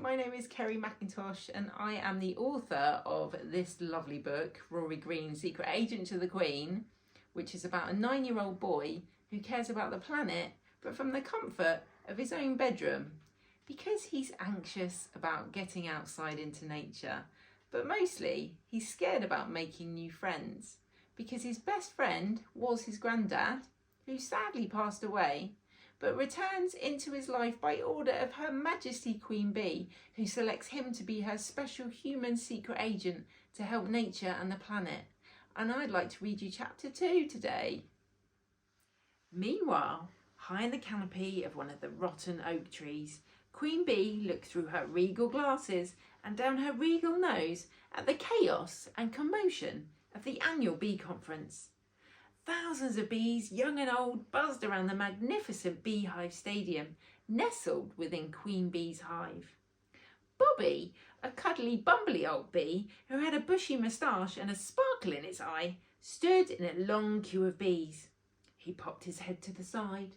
my name is Kerry McIntosh and I am the author of this lovely book, Rory Green Secret Agent to the Queen, which is about a 9-year-old boy who cares about the planet, but from the comfort of his own bedroom, because he's anxious about getting outside into nature, but mostly he's scared about making new friends, because his best friend was his granddad, who sadly passed away, but returns into his life by order of Her Majesty Queen Bee, who selects him to be her special human secret agent to help nature and the planet. And I'd like to read you chapter 2 today. Meanwhile, high in the canopy of one of the rotten oak trees, Queen Bee looked through her regal glasses and down her regal nose at the chaos and commotion of the annual bee conference. Thousands of bees, young and old, buzzed around the magnificent beehive stadium, nestled within Queen Bee's hive. Bobbee, a cuddly, bumbly old bee who had a bushy moustache and a sparkle in its eye, stood in a long queue of bees. He popped his head to the side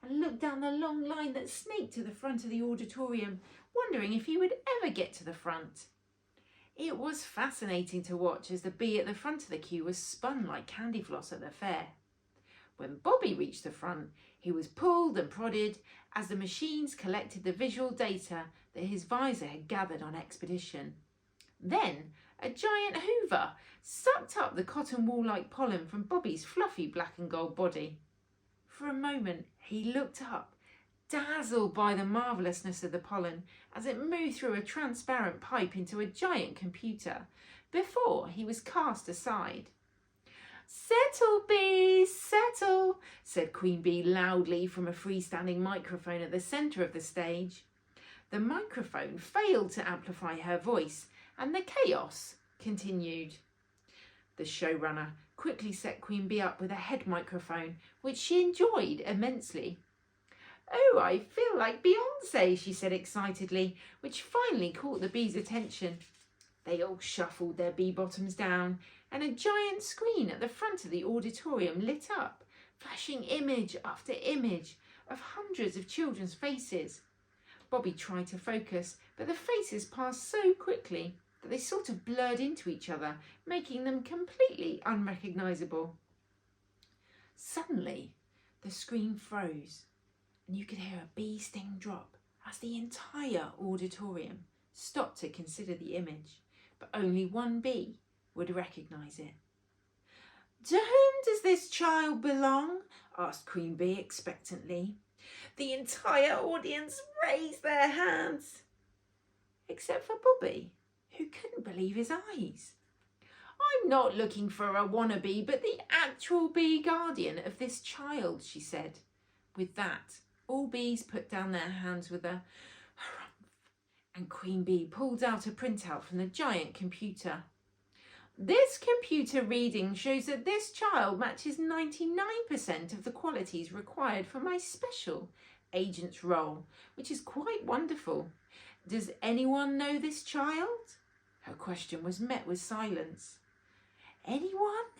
and looked down the long line that snaked to the front of the auditorium, wondering if he would ever get to the front. It was fascinating to watch as the bee at the front of the queue was spun like candy floss at the fair. When Bobbee reached the front, he was pulled and prodded as the machines collected the visual data that his visor had gathered on expedition. Then a giant hoover sucked up the cotton wool-like pollen from Bobbee's fluffy black and gold body. For a moment he looked up, dazzled by the marvellousness of the pollen as it moved through a transparent pipe into a giant computer, before he was cast aside. "Settle, bees, settle," said Queen Bee loudly from a freestanding microphone at the centre of the stage. The microphone failed to amplify her voice, and the chaos continued. The showrunner quickly set Queen Bee up with a head microphone, which she enjoyed immensely. "Oh, I feel like Beyonce," she said excitedly, which finally caught the bees' attention. They all shuffled their bee bottoms down, and a giant screen at the front of the auditorium lit up, flashing image after image of hundreds of children's faces. Bobbee tried to focus, but the faces passed so quickly that they sort of blurred into each other, making them completely unrecognisable. Suddenly, the screen froze, and you could hear a bee sting drop as the entire auditorium stopped to consider the image, but only one bee would recognise it. "To whom does this child belong?" asked Queen Bee expectantly. The entire audience raised their hands, except for Bobbee, who couldn't believe his eyes. "I'm not looking for a wannabe, but the actual bee guardian of this child," she said. With that, all bees put down their hands with a harumph, and Queen Bee pulled out a printout from the giant computer. "This computer reading shows that this child matches 99% of the qualities required for my special agent's role, which is quite wonderful. Does anyone know this child?" Her question was met with silence. "Anyone?"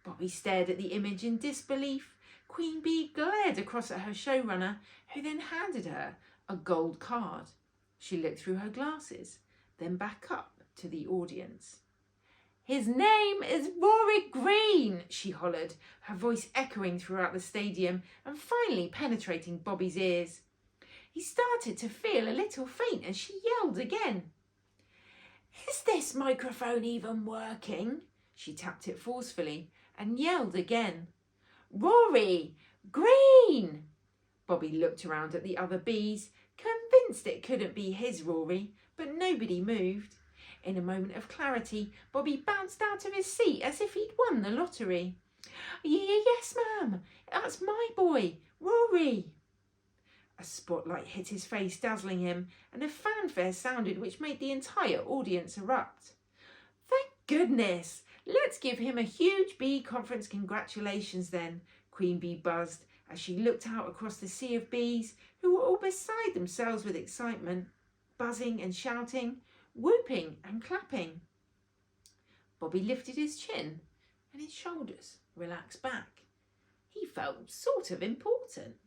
Bobbee stared at the image in disbelief. Queen Bee glared across at her showrunner, who then handed her a gold card. She looked through her glasses, then back up to the audience. "His name is Rory Green," she hollered, her voice echoing throughout the stadium and finally penetrating Bobbee's ears. He started to feel a little faint as she yelled again. "Is this microphone even working?" She tapped it forcefully and yelled again. "Rory Green!" Bobbee looked around at the other bees, convinced it couldn't be his Rory, but nobody moved. In a moment of clarity, Bobbee bounced out of his seat as if he'd won the lottery. "Yes, ma'am, that's my boy, Rory." A spotlight hit his face, dazzling him, and a fanfare sounded which made the entire audience erupt. "Thank goodness! Let's give him a huge bee conference congratulations then," Queen Bee buzzed as she looked out across the sea of bees who were all beside themselves with excitement, buzzing and shouting, whooping and clapping. Bobbee lifted his chin and his shoulders relaxed back. He felt sort of important.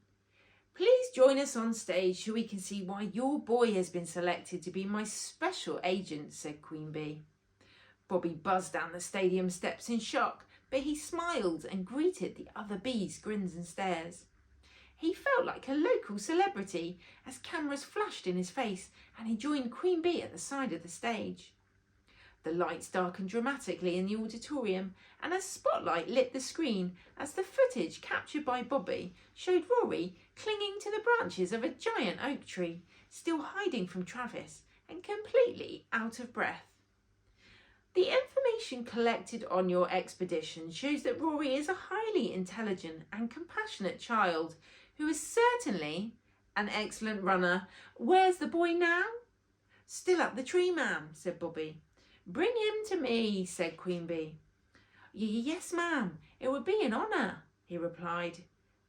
Please join us on stage so we can see why your boy has been selected to be my special agent, said Queen Bee. Bobbee buzzed down the stadium steps in shock, but he smiled and greeted the other bees' grins and stares. He felt like a local celebrity as cameras flashed in his face and he joined Queen Bee at the side of the stage. The lights darkened dramatically in the auditorium and a spotlight lit the screen as the footage captured by Bobbee showed Rory clinging to the branches of a giant oak tree, still hiding from Travis and completely out of breath. The information collected on your expedition shows that Rory is a highly intelligent and compassionate child who is certainly an excellent runner. Where's the boy now? Still up the tree, ma'am, said Bobbee. Bring him to me, said Queen Bee. Yes, ma'am, it would be an honour, he replied.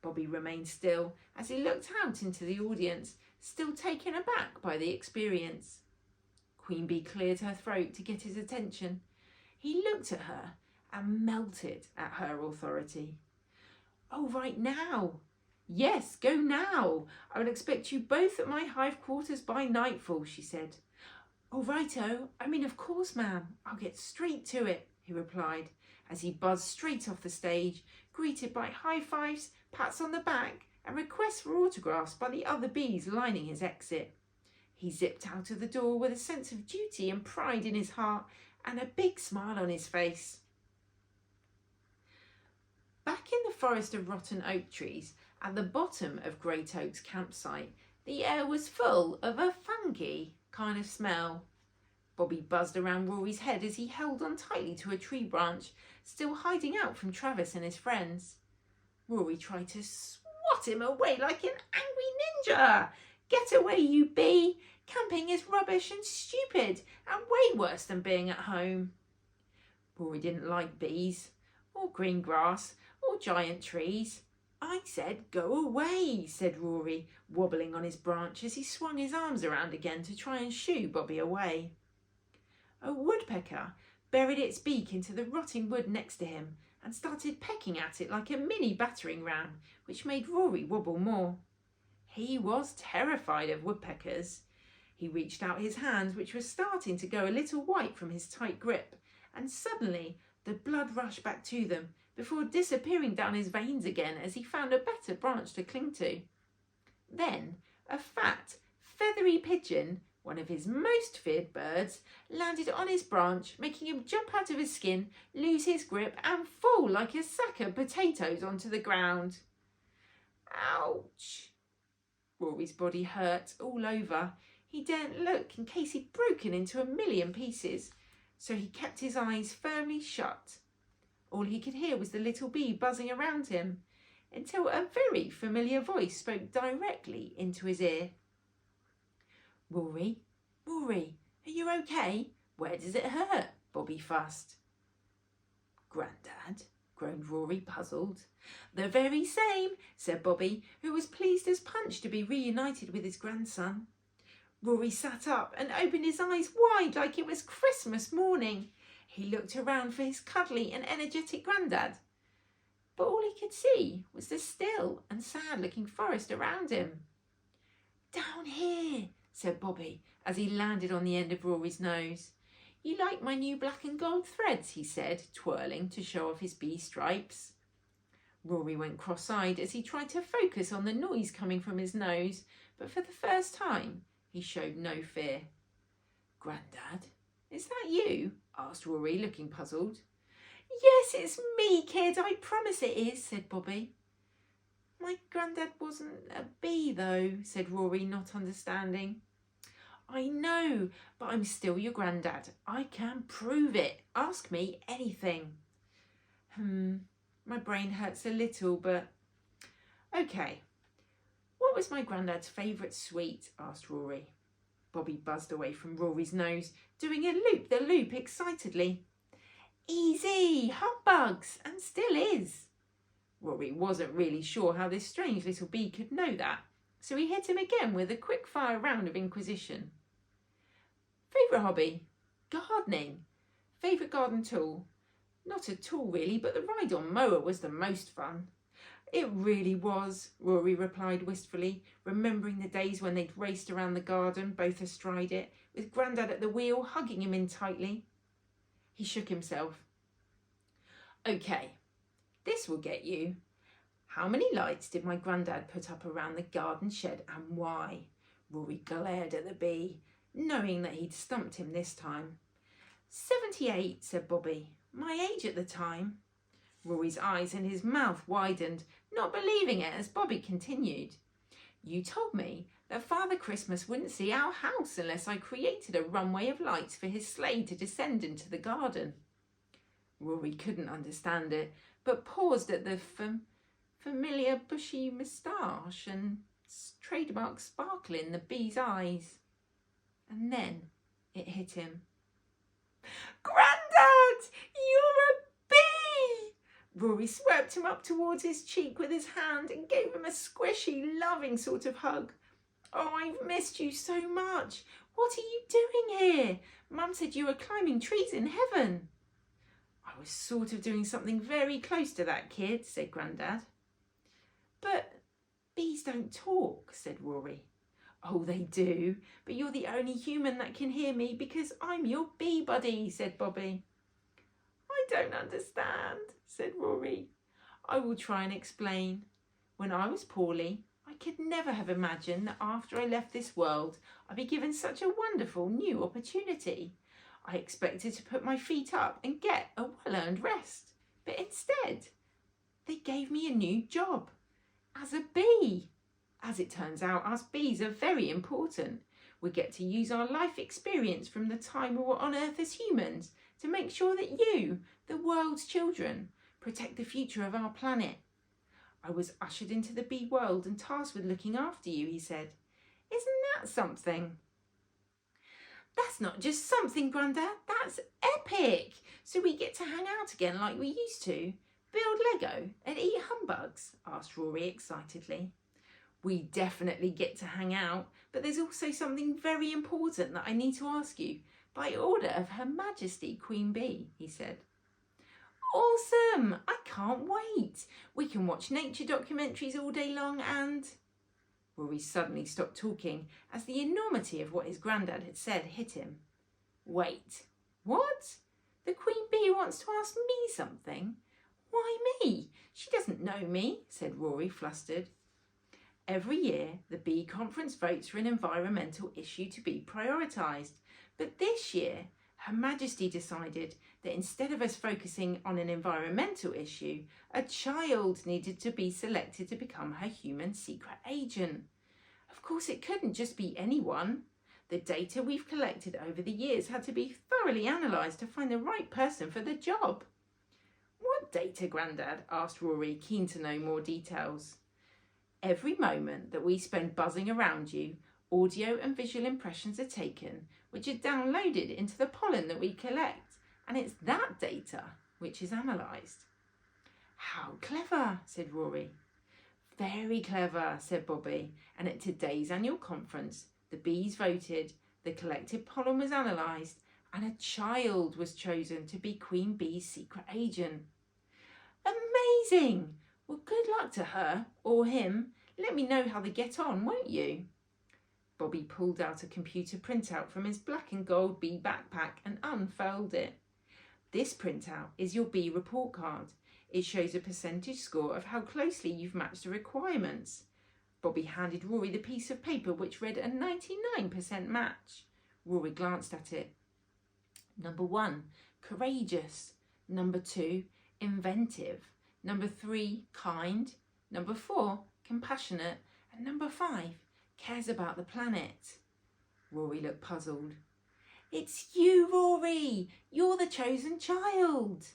Bobbee remained still as he looked out into the audience, still taken aback by the experience. Queen Bee cleared her throat to get his attention. He looked at her and melted at her authority. Oh, right now. Yes, go now. I will expect you both at my hive quarters by nightfall, she said. Oh, righto. Of course, ma'am. I'll get straight to it, he replied, as he buzzed straight off the stage, greeted by high fives, pats on the back, and requests for autographs by the other bees lining his exit. He zipped out of the door with a sense of duty and pride in his heart and a big smile on his face. Back in the forest of rotten oak trees, at the bottom of Great Oak's campsite, the air was full of a funky kind of smell. Bobbee buzzed around Rory's head as he held on tightly to a tree branch, still hiding out from Travis and his friends. Rory tried to swat him away like an angry ninja. Get away, you bee! Camping is rubbish and stupid and way worse than being at home. Rory didn't like bees, or green grass, or giant trees. I said go away, said Rory, wobbling on his branch as he swung his arms around again to try and shoo Bobbee away. A woodpecker buried its beak into the rotting wood next to him and started pecking at it like a mini battering ram, which made Rory wobble more. He was terrified of woodpeckers. He reached out his hands, which were starting to go a little white from his tight grip, and suddenly the blood rushed back to them before disappearing down his veins again as he found a better branch to cling to. Then a fat, feathery pigeon, one of his most feared birds, landed on his branch, making him jump out of his skin, lose his grip and fall like a sack of potatoes onto the ground. Ouch! Rory's body hurt all over. He daren't look in case he'd broken into a million pieces, so he kept his eyes firmly shut. All he could hear was the little bee buzzing around him, until a very familiar voice spoke directly into his ear. Rory, Rory, are you okay? Where does it hurt? Bobbee fussed. Grandad, groaned Rory, puzzled. The very same, said Bobbee, who was pleased as punch to be reunited with his grandson. Rory sat up and opened his eyes wide like it was Christmas morning. He looked around for his cuddly and energetic Grandad, but all he could see was the still and sad-looking forest around him. Down here, said Bobbee as he landed on the end of Rory's nose. You like my new black and gold threads, he said, twirling to show off his bee stripes. Rory went cross-eyed as he tried to focus on the noise coming from his nose, but for the first time he showed no fear. Grandad, is that you? Asked Rory, looking puzzled. Yes, it's me, kid, I promise it is, said Bobbee. My Grandad wasn't a bee, though, said Rory, not understanding. I know, but I'm still your Grandad. I can prove it. Ask me anything. My brain hurts a little, but... Okay. What was my Grandad's favourite sweet? Asked Rory. Bobbee buzzed away from Rory's nose, doing a loop-the-loop excitedly. Easy, humbugs, and still is. Rory wasn't really sure how this strange little bee could know that, so he hit him again with a quick-fire round of inquisition. Favourite hobby? Gardening. Favourite garden tool? Not a tool really, but the ride-on mower was the most fun. It really was, Rory replied wistfully, remembering the days when they'd raced around the garden, both astride it, with Grandad at the wheel, hugging him in tightly. He shook himself. Okay, this will get you. How many lights did my Grandad put up around the garden shed and why? Rory glared at the bee, knowing that he'd stumped him this time. 78, said Bobbee, my age at the time. Rory's eyes and his mouth widened, not believing it as Bobbee continued. You told me that Father Christmas wouldn't see our house unless I created a runway of lights for his sleigh to descend into the garden. Rory couldn't understand it, but paused at the familiar bushy moustache and trademark sparkle in the bee's eyes. And then it hit him. Grandad, you're a bee! Rory swept him up towards his cheek with his hand and gave him a squishy, loving sort of hug. Oh, I've missed you so much. What are you doing here? Mum said you were climbing trees in heaven. I was sort of doing something very close to that, kid, said Grandad. But bees don't talk, said Rory. Oh, they do, but you're the only human that can hear me because I'm your bee buddy, said Bobbee. I don't understand, said Rory. I will try and explain. When I was poorly, I could never have imagined that after I left this world, I'd be given such a wonderful new opportunity. I expected to put my feet up and get a well-earned rest, but instead, they gave me a new job as a bee. As it turns out, us bees are very important. We get to use our life experience from the time we were on Earth as humans to make sure that you, the world's children, protect the future of our planet. I was ushered into the bee world and tasked with looking after you, he said. Isn't that something? That's not just something, Grandad, that's epic. So we get to hang out again like we used to. Build Lego and eat humbugs, asked Rory excitedly. We definitely get to hang out, but there's also something very important that I need to ask you, by order of Her Majesty Queen Bee, he said. Awesome! I can't wait. We can watch nature documentaries all day long and... Rory suddenly stopped talking as the enormity of what his Grandad had said hit him. Wait, what? The Queen Bee wants to ask me something? Why me? She doesn't know me, said Rory, flustered. Every year, the Bee Conference votes for an environmental issue to be prioritised. But this year, Her Majesty decided that instead of us focusing on an environmental issue, a child needed to be selected to become her human secret agent. Of course, it couldn't just be anyone. The data we've collected over the years had to be thoroughly analysed to find the right person for the job. What data, Grandad? Asked Rory, keen to know more details. Every moment that we spend buzzing around you, audio and visual impressions are taken, which are downloaded into the pollen that we collect, and it's that data which is analysed. How clever, said Rory. Very clever, said Bobbee, and at today's annual conference, the bees voted, the collected pollen was analysed, and a child was chosen to be Queen Bee's secret agent. Amazing! Well, good luck to her, or him. Let me know how they get on, won't you? Bobbee pulled out a computer printout from his black and gold bee backpack and unfurled it. This printout is your bee report card. It shows a percentage score of how closely you've matched the requirements. Bobbee handed Rory the piece of paper which read a 99% match. Rory glanced at it. Number 1, courageous. Number 2, inventive. Number 3, kind. Number 4, compassionate. And number 5, cares about the planet. Rory looked puzzled. It's you, Rory! You're the chosen child!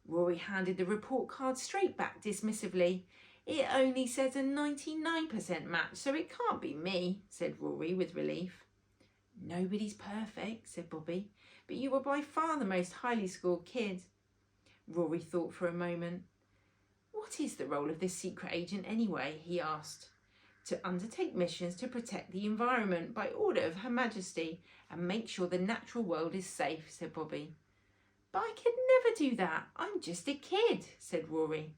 Rory handed the report card straight back dismissively. It only says a 99% match, so it can't be me, said Rory with relief. Nobody's perfect, said Bobbee, but you were by far the most highly scored kid. Rory thought for a moment. What is the role of this secret agent anyway? He asked. To undertake missions to protect the environment by order of Her Majesty and make sure the natural world is safe, said Bobbee. But I could never do that. I'm just a kid, said Rory.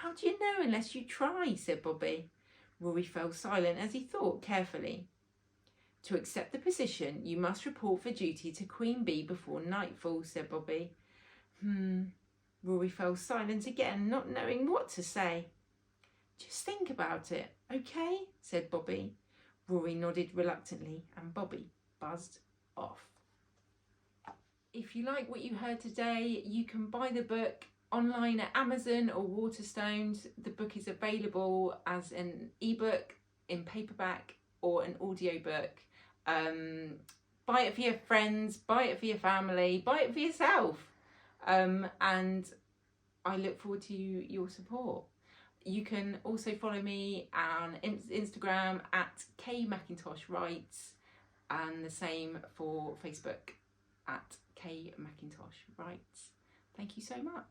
How do you know unless you try, said Bobbee. Rory fell silent as he thought carefully. To accept the position, you must report for duty to Queen Bee before nightfall, said Bobbee. Rory fell silent again, not knowing what to say. Just think about it, okay? Said Bobbee. Rory nodded reluctantly and Bobbee buzzed off. If you like what you heard today, you can buy the book online at Amazon or Waterstones. The book is available as an ebook, in paperback, or an audiobook. Buy it for your friends, buy it for your family, buy it for yourself. And I look forward to your support. You can also follow me on Instagram at Kerry McIntosh Writes, and the same for Facebook at Kerry McIntosh Writes. Thank you so much.